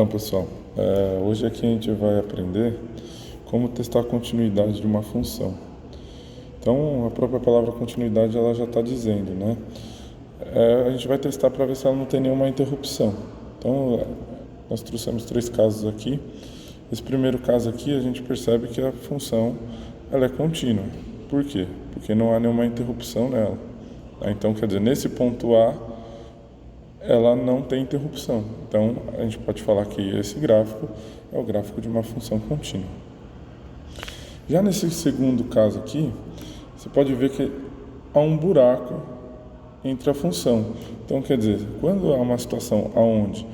Então, pessoal, hoje aqui a gente vai aprender como testar a continuidade de uma função. Então, a própria palavra continuidade ela já está dizendo, né? A gente vai testar para ver se ela não tem nenhuma interrupção. Então, nós trouxemos 3 casos aqui. Esse primeiro caso aqui, a gente percebe que a função ela é contínua. Por quê? Porque não há nenhuma interrupção nela. Então, quer dizer, nesse ponto A, ela não tem interrupção. Então, a gente pode falar que esse gráfico é o gráfico de uma função contínua. Já nesse segundo caso aqui, você pode ver que há um buraco entre a função. Então, quer dizer, quando há uma situação onde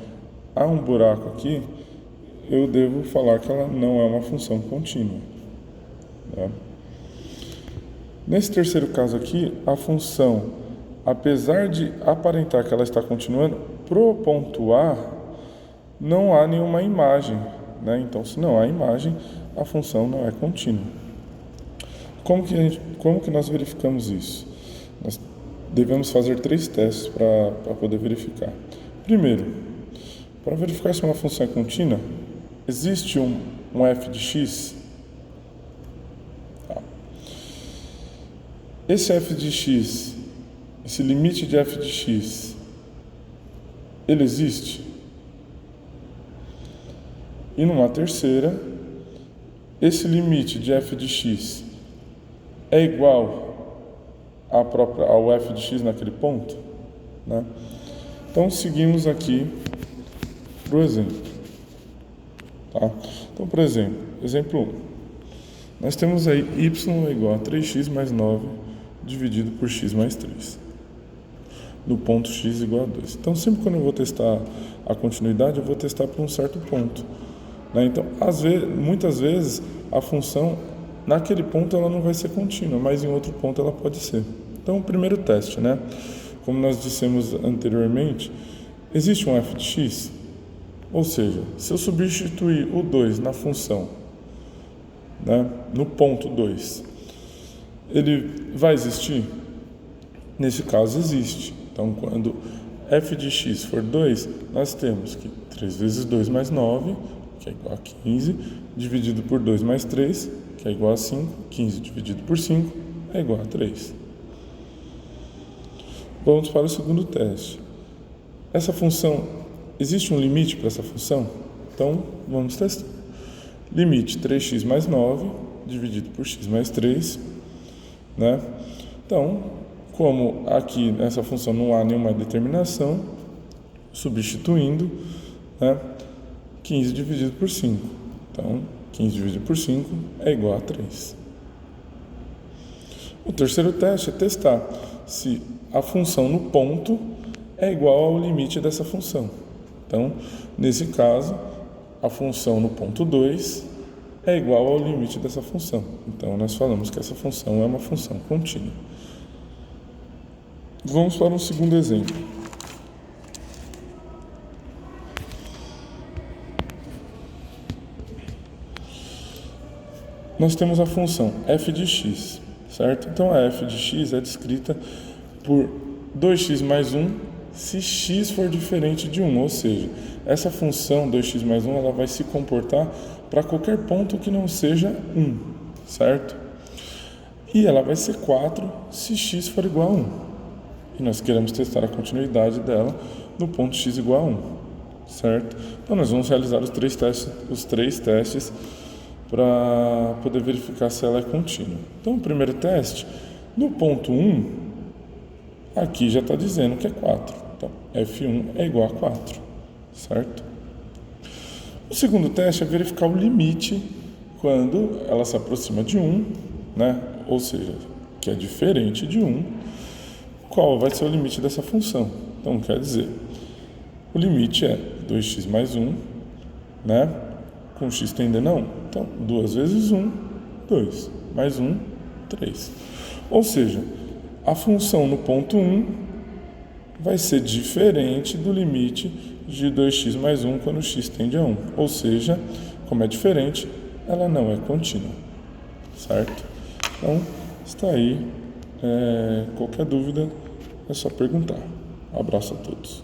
há um buraco aqui, eu devo falar que ela não é uma função contínua. Tá? Nesse terceiro caso aqui, a função, apesar de aparentar que ela está continuando, pro ponto A, não há nenhuma imagem, né? Então, se não há imagem, a função não é contínua. Como que nós verificamos isso? Nós devemos fazer 3 testes para poder verificar. Primeiro, para verificar se uma função é contínua, existe um f de x. Tá. Esse f de x, esse limite de f de x, ele existe? E numa terceira, esse limite de f de x é igual ao f de x naquele ponto, né? Então, seguimos aqui para o exemplo. Tá? Então, por exemplo, exemplo 1. Nós temos aí y é igual a 3x mais 9 dividido por x mais 3. No ponto x igual a 2. Então, sempre quando eu vou testar a continuidade, eu vou testar por um certo ponto. Né? Então, muitas vezes, a função, naquele ponto, ela não vai ser contínua, mas em outro ponto ela pode ser. Então, o primeiro teste, né? Como nós dissemos anteriormente, existe um f de x? Ou seja, se eu substituir o 2 na função, né, no ponto 2, ele vai existir? Nesse caso, existe. Então, quando f de x for 2, nós temos que 3 vezes 2 mais 9, que é igual a 15, dividido por 2 mais 3, que é igual a 5. 15 dividido por 5 é igual a 3. Vamos para o segundo teste. Essa função, existe um limite para essa função? Então, vamos testar. Limite 3x mais 9, dividido por x mais 3. Né? Então, como aqui nessa função não há nenhuma determinação, substituindo, né, 15 dividido por 5. Então, 15 dividido por 5 é igual a 3. O terceiro teste é testar se a função no ponto é igual ao limite dessa função. Então, nesse caso, a função no ponto 2 é igual ao limite dessa função. Então, nós falamos que essa função é uma função contínua. Vamos para um segundo exemplo. Nós temos a função f de x, certo? Então, a f de x é descrita por 2x mais 1 se x for diferente de 1, ou seja, essa função 2x mais 1 ela vai se comportar para qualquer ponto que não seja 1, certo? E ela vai ser 4 se x for igual a 1. E nós queremos testar a continuidade dela no ponto x igual a 1, certo? Então, nós vamos realizar os 3 testes para poder verificar se ela é contínua. Então, o primeiro teste, no ponto 1, aqui já está dizendo que é 4. Então, f1 é igual a 4, certo? O segundo teste é verificar o limite quando ela se aproxima de 1, né? Ou seja, que é diferente de 1, qual vai ser o limite dessa função. Então, quer dizer, o limite é 2x mais 1, né? Com x tendendo a 1. Então, 2 vezes 1, 2. Mais 1, 3. Ou seja, a função no ponto 1 vai ser diferente do limite de 2x mais 1 quando x tende a 1. Ou seja, como é diferente, ela não é contínua. Certo? Então, está aí. Qualquer dúvida é só perguntar. Um abraço a todos.